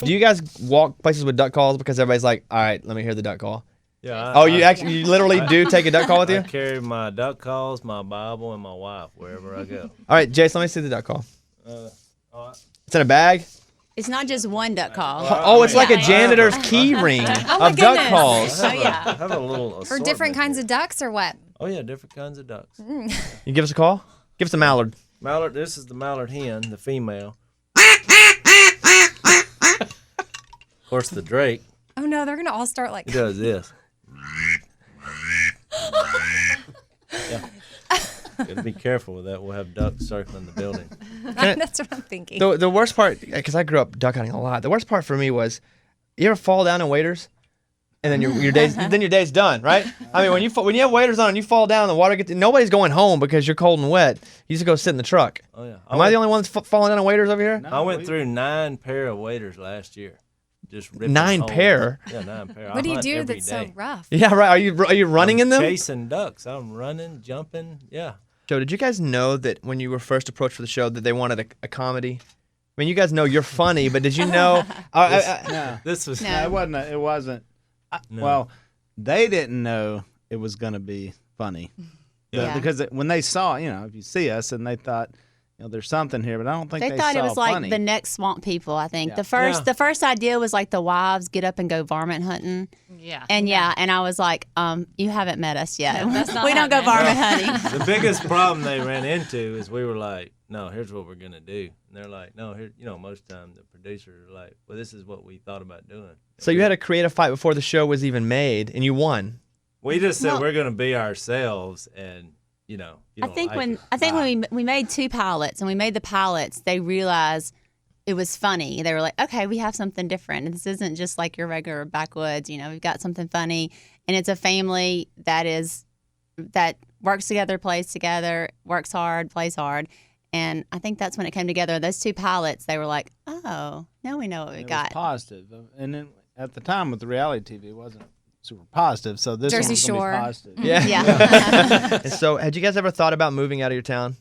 Do you guys walk places with duck calls because everybody's like, all right, let me hear the duck call? Yeah. You literally do take a duck call with you? I carry my duck calls, my Bible, and my wife wherever I go. All right, Jase, let me see the duck call. All right. It's in a bag? It's not just one duck call. Oh, it's like a janitor's key ring of duck calls. Oh, yeah. I have a little For different kinds of ducks or what? Oh, yeah, different kinds of ducks. You give us a call? Give us a mallard. Mallard, this is the mallard hen, the female. Of course, the drake, Oh no, they're gonna all start like. he does this. Yeah. Gotta be careful with that. We'll have ducks circling the building. That's what I'm thinking. The worst part, because I grew up duck hunting a lot, the worst part for me was, you ever fall down in waders? And then your day's done, right? I mean, when you have waders on and you fall down, the water gets, nobody's going home because you're cold and wet. You just go sit in the truck. Oh, yeah. Am I the only one that's falling down in waders over here? I went through 9 pair of waders last year. Just ripping 9 holes. pair? Yeah, 9 pair. What do I you hunt do every that's day. so rough? Yeah, right. Are you running in them? Chasing ducks. I'm running, jumping. Yeah. Joe, did you guys know that when you were first approached for the show that they wanted a comedy? I mean, you guys know you're funny, but did you know? No, This was No. it wasn't. No. Well, they didn't know it was going to be funny. Yeah. Because when they saw, if you see us, and they thought, there's something here, but I don't think they thought saw it was like funny. the next Swamp People, I think. Yeah. The first idea was like the wives get up and go varmint hunting. Yeah. And and I was like, you haven't met us yet. No, that's not we don't go varmint hunting. The biggest problem they ran into is we were like, no, here's what we're going to do. And they're like, no, here, most of the time the producers are like, well, this is what we thought about doing. So you had a creative fight before the show was even made, and you won. We just said Well- we're going to be ourselves, and, you I don't think like when it. we made 2 pilots and we made the pilots, they realized it was funny. They were like, okay, we have something different. This isn't just like your regular backwoods. We've got something funny, and it's a family that works together, plays together, works hard, plays hard. And I think that's when it came together. Those 2 pilots, they were like, oh, now we know what we It got. was positive. And then at the time with the reality TV, it wasn't super positive. So this Jersey one's going to Shore. be positive. Yeah. Yeah. And so, had you guys ever thought about moving out of your town?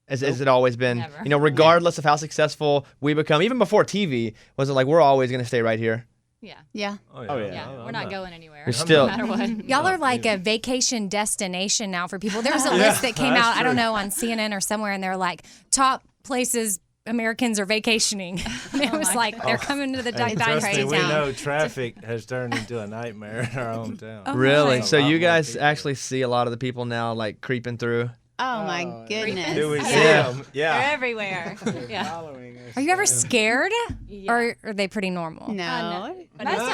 Has it always been, Never. regardless of how successful we become, even before TV, was it like we're always going to stay right here? Yeah. Yeah. Oh, Oh, yeah. Yeah. I'm We're not going anywhere. You're still- No matter what. Y'all are like a vacation destination now for people. There was a list that came that's out, I don't true. know, on CNN or somewhere, and they're like top places Americans are vacationing. And it was like they're coming to the Duck Trust Dynasty me, we town. know traffic has turned into a nightmare in our hometown. Oh, Really? my. So A lot you more guys people. actually see a lot of the people now like creeping through? Oh, my goodness. Do we see Yeah. them? Yeah. They're everywhere. Yeah. Following us. Are you ever scared? Yeah. Or are they pretty normal? No.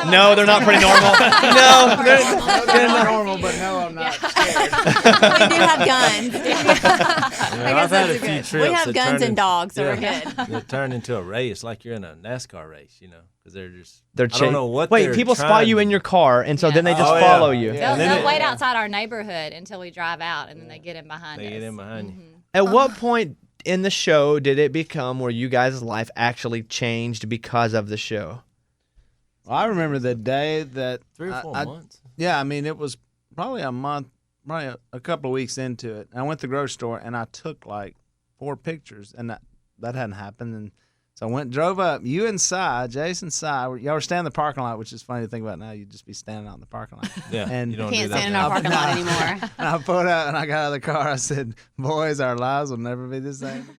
No, they're not pretty normal. No, They're not normal, but no, I'm not scared. We do have guns. I've had a few trips. We have that guns turned and dogs, so we're yeah, good. That turned into a race, like you're in a NASCAR race, because they're just. they're I don't know what. Wait, they're people spot trying you to in your car, and so Yeah. then they just Oh, yeah. follow you. Yeah. They'll, And then they'll it- wait outside our neighborhood until we drive out, and then they get in behind They us. get in behind you. At what point in the show did it become where you guys' life actually changed because of the show? Well, I remember the day that 3 or 4 I- months. Yeah, I mean, it was probably a month, probably a couple of weeks into it. I went to the grocery store and I took like 4 pictures, and that hadn't happened. And so I drove up. You and Jase and y'all were standing in the parking lot, which is funny to think about now. You'd just be standing out in the parking lot. Yeah, And you don't Can't do that stand in now. our parking lot anymore. And I pulled out and I got out of the car. I said, "Boys, our lives will never be the same."